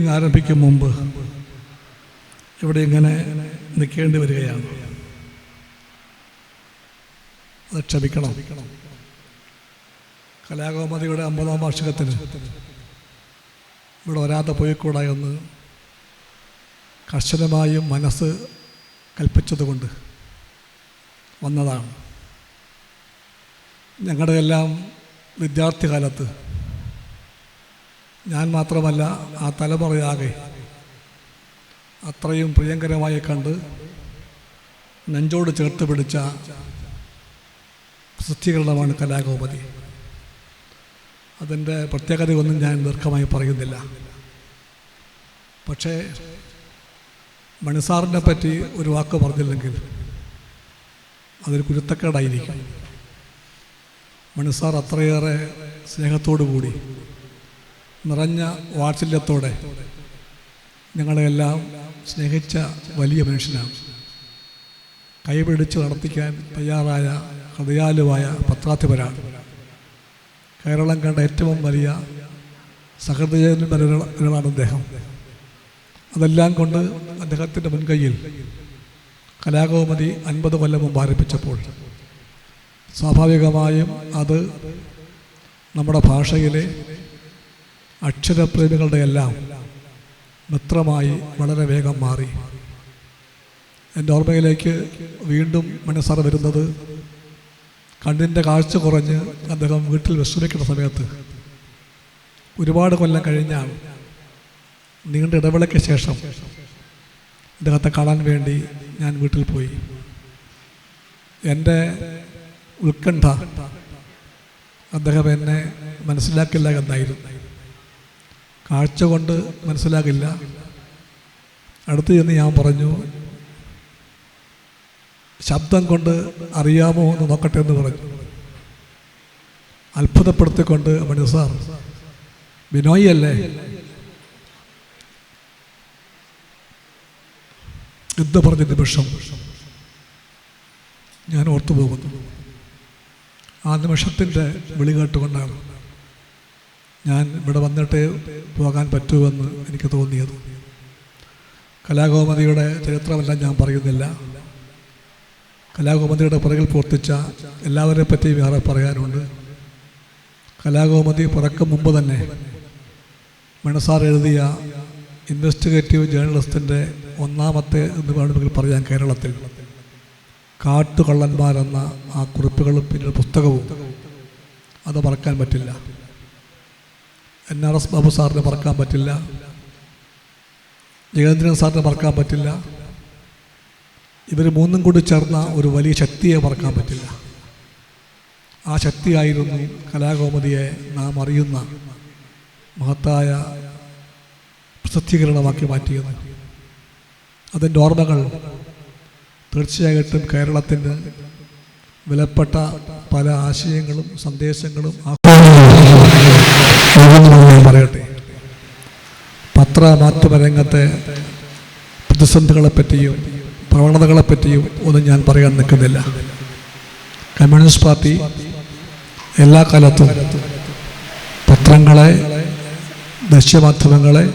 Meeting ആരംഭിക്കും മുമ്പ് ഇവിടെ ഇങ്ങനെ നിൽക്കേണ്ടി വരികയാണ്. അത് ക്ഷമിക്കണം. കലാകൗമുദിയുടെ 50-ാം വാർഷികത്തിന് ഇവിടെ വരാതെ പോയിക്കൂടാ എന്ന് കർശനമായും മനസ്സ് കൽപ്പിച്ചതുകൊണ്ട് വന്നതാണ്. ഞങ്ങളുടെ എല്ലാം വിദ്യാർത്ഥി കാലത്ത് ഞാൻ മാത്രമല്ല ആ തലമുറയാകെ അത്രയും പ്രിയങ്കരമായി കണ്ട് നെഞ്ചോട് ചേർത്ത് പിടിച്ച പ്രസിദ്ധീകരണമാണ് കലാകൗമുദി. അതിൻ്റെ പ്രത്യേകതയൊന്നും ഞാൻ ദീർഘമായി പറയുന്നില്ല. പക്ഷേ മണിസാറിനെ പറ്റി ഒരു വാക്ക് പറഞ്ഞില്ലെങ്കിൽ അതൊരു കുരുത്തക്കേടായിരിക്കും. മണിസാർ അത്രയേറെ സ്നേഹത്തോടു കൂടി നിറഞ്ഞ വാത്സല്യത്തോടെ ഞങ്ങളെല്ലാം സ്നേഹിച്ച വലിയ മനുഷ്യനാണ്. കൈപിടിച്ച് നടത്തിക്കാൻ തയ്യാറായ ഹൃദയാലുവായ പത്രാധിപരാണ്. കേരളം കണ്ട ഏറ്റവും വലിയ സഹൃദയനാണ് അദ്ദേഹം. അതെല്ലാം കൊണ്ട് അദ്ദേഹത്തിൻ്റെ മുൻകൈയിൽ കലാകൗമുദി 50 കൊല്ലം മുമ്പ് ആരംഭിച്ചപ്പോൾ സ്വാഭാവികമായും അത് നമ്മുടെ ഭാഷയിലെ അക്ഷരപ്രേമികളുടെ എല്ലാം മിത്രമായി വളരെ വേഗം മാറി. എൻ്റെ ഓർമ്മയിലേക്ക് വീണ്ടും മണിസാർ വരുന്നത് കണ്ണിൻ്റെ കാഴ്ച കുറഞ്ഞ് അദ്ദേഹം വീട്ടിൽ വിശ്രമിക്കുന്ന സമയത്ത് ഒരുപാട് കൊല്ലം കഴിഞ്ഞാണ്. നീണ്ട ഇടവേളയ്ക്ക് ശേഷം അദ്ദേഹത്തെ കാണാൻ വേണ്ടി ഞാൻ വീട്ടിൽ പോയി. എൻ്റെ ഉത്കണ്ഠ അദ്ദേഹം എന്നെ മനസ്സിലാക്കില്ല എന്നായിരുന്നു. കാഴ്ച കൊണ്ട് മനസ്സിലാകില്ല. അടുത്ത് ചെന്ന് ഞാൻ പറഞ്ഞു, ശബ്ദം കൊണ്ട് അറിയാമോ എന്ന് നോക്കട്ടെ എന്ന് പറഞ്ഞു. അത്ഭുതപ്പെടുത്തിക്കൊണ്ട് മണിസാർ, ബിനോയ് അല്ലേ എന്ന് പറഞ്ഞ നിമിഷം ഞാൻ ഓർത്തുപോകുന്നു. ആ നിമിഷത്തിൻ്റെ വിളി കേട്ടുകൊണ്ടാണ് ഞാൻ ഇവിടെ വന്നിട്ട് പോകാൻ പറ്റുമെന്ന് എനിക്ക് തോന്നിയത്. കലാകൗമുദിയുടെ ചരിത്രമെല്ലാം ഞാൻ പറയുന്നില്ല. കലാകൗമുദിയുടെ പുറകിൽ പ്രവർത്തിച്ച എല്ലാവരെ പറ്റിയും വേറെ പറയാനുണ്ട്. കലാകൗമുദി പിറക്കും മുമ്പ് തന്നെ മണിസാർ എഴുതിയ ഇൻവെസ്റ്റിഗേറ്റീവ് ജേർണലിസ്റ്റിൻ്റെ ഒന്നാമത്തെ എന്ന് വേണമെങ്കിൽ പറയാൻ കേരളത്തിൽ കാട്ടുകള്ളന്മാരെന്ന ആ കുറിപ്പുകളും പിന്നീട് പുസ്തകവും അത് മറക്കാൻ പറ്റില്ല. NRS ബാബു സാറിനെ മറക്കാൻ പറ്റില്ല. ജഗേന്ദ്രൻ സാറിനെ മറക്കാൻ പറ്റില്ല. ഇവർ മൂന്നും കൂടി ചേർന്ന ഒരു വലിയ ശക്തിയെ മറക്കാൻ പറ്റില്ല. ആ ശക്തിയായിരുന്നു കലാകൗമുദിയെ നാം അറിയുന്ന മഹത്തായ പ്രസിദ്ധീകരണമാക്കി മാറ്റിയത്. അതിൻ്റെ ഓർമ്മകൾ തീർച്ചയായിട്ടും കേരളത്തിന് വിലപ്പെട്ട പല ആശയങ്ങളും സന്ദേശങ്ങളും പറയട്ടെ. പത്രമാധ്യമരംഗത്തെ പ്രതിസന്ധികളെപ്പറ്റിയും പ്രവണതകളെപ്പറ്റിയും ഒന്നും ഞാൻ പറയാൻ നിൽക്കുന്നില്ല. കമ്മ്യൂണിസ്റ്റ് പാർട്ടി എല്ലാ കാലത്തും പത്രങ്ങളെ, ദൃശ്യമാധ്യമങ്ങളെ,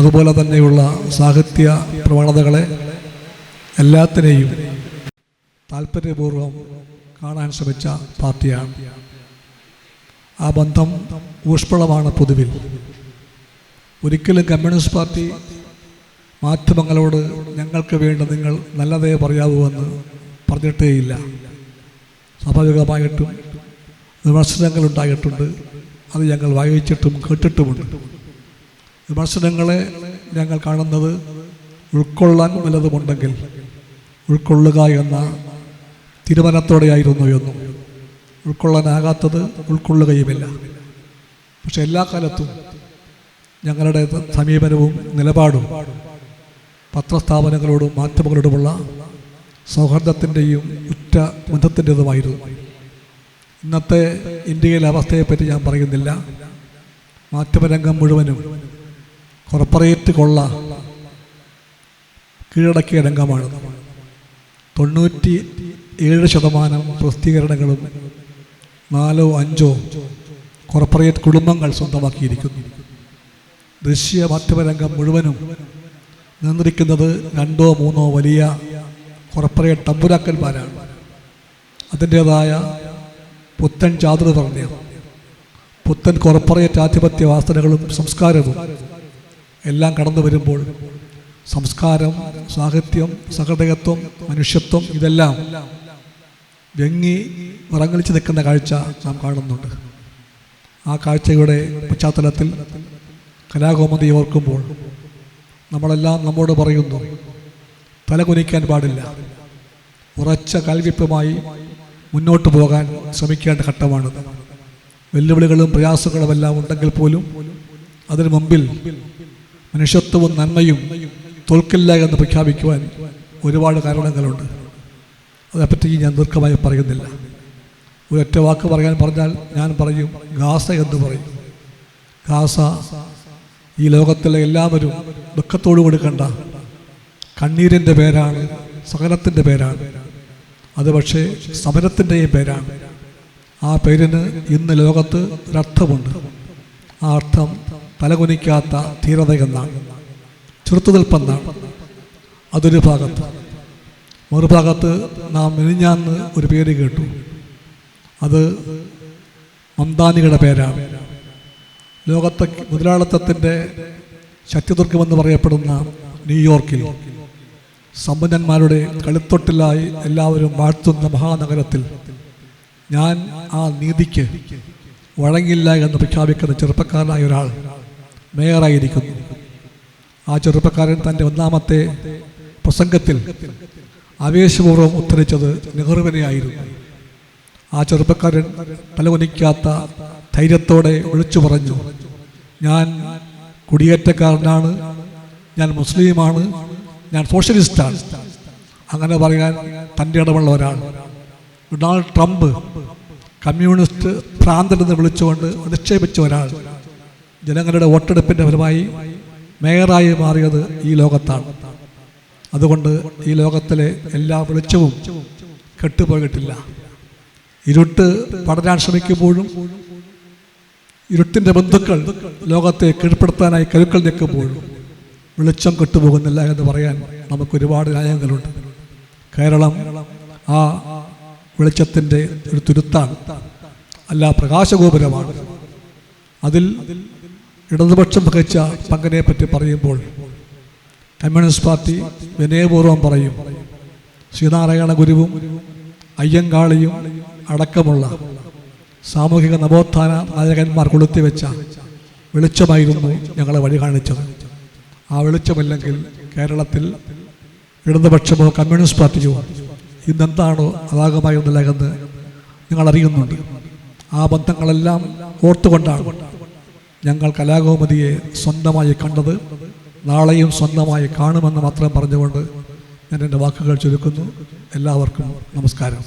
അതുപോലെ തന്നെയുള്ള സാഹിത്യ പ്രവണതകളെ എല്ലാത്തിനെയും താല്പര്യപൂർവ്വം കാണാൻ ശ്രമിച്ച പാർട്ടിയാണ്. ആ ബന്ധം ഊഷ്മളമാണ്. പൊതുവിൽ ഒരിക്കലും കമ്മ്യൂണിസ്റ്റ് പാർട്ടി മാധ്യമങ്ങളോട് ഞങ്ങൾക്ക് വേണ്ടി നിങ്ങൾ നല്ലതേ പറയാവൂ എന്ന് പറഞ്ഞിട്ടേയില്ല. സ്വാഭാവികമായിട്ടും വിമർശനങ്ങളുണ്ടായിട്ടുണ്ട്. അത് ഞങ്ങൾ വായിച്ചിട്ടും കേട്ടിട്ടുമുണ്ട്. വിമർശനങ്ങളെ ഞങ്ങൾ കാണുന്നത് ഉൾക്കൊള്ളാൻ വല്ലതുമുണ്ടെങ്കിൽ ഉൾക്കൊള്ളുക എന്ന തീരുമാനത്തോടെയായിരുന്നു എന്നും ഉൾക്കൊള്ളാനാകാത്തത് ഉൾക്കൊള്ളുകയുമില്ല. പക്ഷെ എല്ലാ കാലത്തും ഞങ്ങളുടെ സമീപനവും നിലപാടും പത്രസ്ഥാപനങ്ങളോടും മാധ്യമങ്ങളോടുമുള്ള സൗഹാർദ്ദത്തിൻ്റെയും ഉറ്റ ബന്ധത്തിൻ്റെതുമായിരുന്നു. ഇന്നത്തെ ഇന്ത്യയിലെ അവസ്ഥയെപ്പറ്റി ഞാൻ പറയുന്നില്ല. മാധ്യമരംഗം മുഴുവനും കോർപ്പറേറ്റ് കൊള്ള കീഴടക്കിയ രംഗമാണ്. 97% പ്രസിദ്ധീകരണങ്ങളും 4-5 കോർപ്പറേറ്റ് കുടുംബങ്ങൾ സ്വന്തമാക്കിയിരിക്കുന്നു. ദൃശ്യ മാധ്യമരംഗം മുഴുവനും നിയന്ത്രിക്കുന്നത് 2 or 3 വലിയ കോർപ്പറേറ്റ് തമ്പുരാക്കന്മാരാണ്. അതിൻ്റേതായ പുത്തൻ ചാതുർവർണ്ണയം, പുത്തൻ കോർപ്പറേറ്റ് ആധിപത്യ വാസനകളും സംസ്കാരവും എല്ലാം കടന്നു വരുമ്പോൾ സംസ്കാരം, സാഹിത്യം, സഹൃദയത്വം, മനുഷ്യത്വം ഇതെല്ലാം വ്യങ്ങി വിറങ്ങലിച്ച് നിൽക്കുന്ന കാഴ്ച നാം കാണുന്നുണ്ട്. ആ കാഴ്ചയുടെ പശ്ചാത്തലത്തിൽ കലാകൗമുദി ഓർക്കുമ്പോൾ നമ്മളെല്ലാം നമ്മോട് പറയുന്നു, തലകുനിക്കാൻ പാടില്ല, ഉറച്ച കാൽവെപ്പുമായി മുന്നോട്ട് പോകാൻ ശ്രമിക്കേണ്ട ഘട്ടമാണിത്. വെല്ലുവിളികളും പ്രയാസങ്ങളും എല്ലാം ഉണ്ടെങ്കിൽ പോലും അതിനു മുമ്പിൽ മനുഷ്യത്വവും നന്മയും തോൽക്കില്ല എന്ന് പ്രഖ്യാപിക്കുവാൻ ഒരുപാട് കാരണങ്ങളുണ്ട്. അതേപ്പറ്റി ഞാൻ ദീർഘമായി പറയുന്നില്ല. ഒരൊറ്റ വാക്ക് പറഞ്ഞാൽ ഞാൻ പറയും ഗാസ എന്ന് പറയും. ഗാസ ഈ ലോകത്തിലെ എല്ലാവരും ദുഃഖത്തോടു കൊടുക്കേണ്ട കണ്ണീരിൻ്റെ പേരാണ്, സഹനത്തിൻ്റെ പേരാണ്. അത് പക്ഷേ സമരത്തിൻ്റെയും പേരാണ്. ആ പേരിന് ഇന്ന് ലോകത്ത് ഒരർത്ഥമുണ്ട്. ആ അർത്ഥം തലകുനിക്കാത്ത ധീരത എന്നാണ്, ചെറുത്തുനിൽപ്പെന്നാണ്. അതൊരു ഭാഗത്ത്. മറുഭാഗത്ത് നാം മെനിഞ്ഞാന്ന് ഒരു പേര് കേട്ടു. അത് മംദാനിയുടെ പേരാണ്. ലോകത്തെ മുതലാളിത്തത്തിൻ്റെ ശക്തിദുർഗമെന്ന് പറയപ്പെടുന്ന ന്യൂയോർക്കിൽ സമ്പന്നന്മാരുടെ കളിത്തൊട്ടിലായി എല്ലാവരും വാഴ്ത്തുന്ന മഹാനഗരത്തിൽ ഞാൻ ആ നീതിക്ക് വഴങ്ങില്ല എന്ന് പ്രഖ്യാപിക്കുന്ന ചെറുപ്പക്കാരനായ ഒരാൾ മേയറായിരിക്കുന്നു. ആ ചെറുപ്പക്കാരൻ തൻ്റെ ഒന്നാമത്തെ പ്രസംഗത്തിൽ ആവേശപൂർവ്വം ഉദ്ധരിച്ചത് നെഹ്റുവിനെയായിരുന്നു. ആ ചെറുപ്പക്കാരൻ തലകുനിക്കാത്ത ധൈര്യത്തോടെ വിളിച്ചു പറഞ്ഞു, ഞാൻ കുടിയേറ്റക്കാരനാണ്, ഞാൻ മുസ്ലിമാണ്, ഞാൻ സോഷ്യലിസ്റ്റാണ്. അങ്ങനെ പറയാൻ തൻ്റെ ഇടമുള്ള ഒരാൾ. ഡൊണാൾഡ് ട്രംപ് കമ്മ്യൂണിസ്റ്റ് ഭ്രാന്തനെന്ന് വിളിച്ചുകൊണ്ട് അധിക്ഷേപിച്ച ഒരാൾ ജനങ്ങളുടെ വോട്ടെടുപ്പിൻ്റെ ഫലമായി മേയറായി മാറിയത് ഈ ലോകത്താണ്. അതുകൊണ്ട് ഈ ലോകത്തിലെ എല്ലാ വെളിച്ചവും കെട്ടുപോയിട്ടില്ല. ഇരുട്ട് പടരാൻ ശ്രമിക്കുമ്പോഴും ഇരുട്ടിൻ്റെ ബന്ധുക്കൾ ലോകത്തെ കീഴ്പ്പെടുത്താനായി കരുക്കൾ നിൽക്കുമ്പോഴും വെളിച്ചം കെട്ടുപോകുന്നില്ല എന്ന് പറയാൻ നമുക്കൊരുപാട് ന്യായങ്ങളുണ്ട്. കേരളം ആ വെളിച്ചത്തിൻ്റെ ഒരു തുരുത്താണ്, അല്ല പ്രകാശഗോപുരമാണ്. അതിൽ ഇടതുപക്ഷം വഹിച്ച പങ്കിനെ പറ്റി പറയുമ്പോൾ കമ്മ്യൂണിസ്റ്റ് പാർട്ടി വിനയപൂർവ്വം പറയും, ശ്രീനാരായണ ഗുരുവും അയ്യങ്കാളിയും അടക്കമുള്ള സാമൂഹിക നവോത്ഥാന നായകന്മാർ കൊളുത്തിവെച്ച വെളിച്ചമായിരുന്നു ഞങ്ങളെ വഴി കാണിച്ചത്. ആ വെളിച്ചമില്ലെങ്കിൽ കേരളത്തിൽ ഇടതുപക്ഷമോ കമ്മ്യൂണിസ്റ്റ് പാർട്ടിയോ ഇന്നെന്താണോ അതാകുമായിരുന്നില്ല എന്ന് ഞങ്ങൾ അറിയുന്നുണ്ട്. ആ ബന്ധങ്ങളെല്ലാം ഓർത്തുകൊണ്ടാണ് ഞങ്ങൾ കലാകൗമുദിയെ സ്വന്തമായി കണ്ടത്. നാളെയും സ്വന്തമായി കാണുമെന്ന് മാത്രം പറഞ്ഞുകൊണ്ട് ഞാൻ എൻ്റെ വാക്കുകൾ ചുരുക്കുന്നു. എല്ലാവർക്കും നമസ്കാരം.